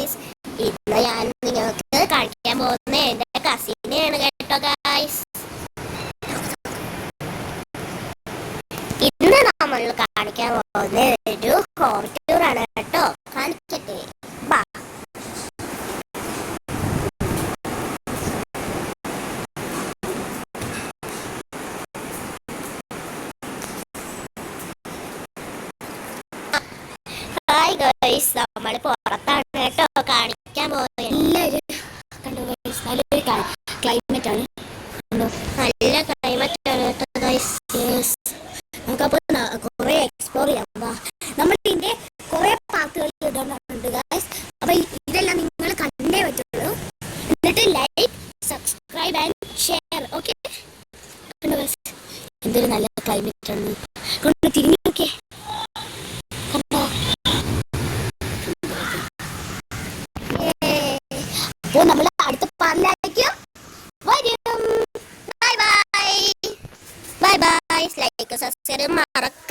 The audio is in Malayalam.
ഗൈസ്, ഇന്ന് ഞാൻ നിങ്ങൾക്ക് കാണിക്കാൻ പോകുന്ന എന്റെ കസിനെയാണ് കേട്ടോ ഗൈസ്. ഇന്ന് നമ്മൾ കാണിക്കാൻ പോകുന്ന ഒരു ഹോം ടൂർ ആണ് കേട്ടോ. കാണിക്കട്ടെ, ബാ. ഹായ് ഗൈസ്, നമ്മൾ പുറത്താണ് കേട്ടോ കാണിക്കാൻ പോകുന്നത്. എല്ലാവരും കണ്ടോ ഗൈസ്, നല്ലൊരു ക്ലൈമറ്റ് ആണ്. നല്ല ക്ലൈമറ്റ് ആണ് കേട്ടോ ഗൈസ്. നമുക്കപ്പോൾ കുറെ എക്സ്പ്ലോർ ചെയ്യാം. നമ്മൾ ഇതിന്റെ കുറെ പാർക്കുകൾ ഇടുന്നുണ്ട് ഗൈസ്. അപ്പൊ ഇതെല്ലാം നിങ്ങൾ കണ്ടേ പറ്റുള്ളൂ. എന്നിട്ട് like, subscribe and share. Okay, കണ്ടോ ഗൈസ്, എന്തൊരു നല്ല ക്ലൈമറ്റ് ആണ്. കൊണ്ട് തിരിഞ്ഞു നോക്കിയേ, കണ്ടോ. അപ്പോൾ നമ്മൾ അടുത്ത പാർക്കിലേക്ക് വരും. Bye bye bye bye. Like subscribe മറക്ക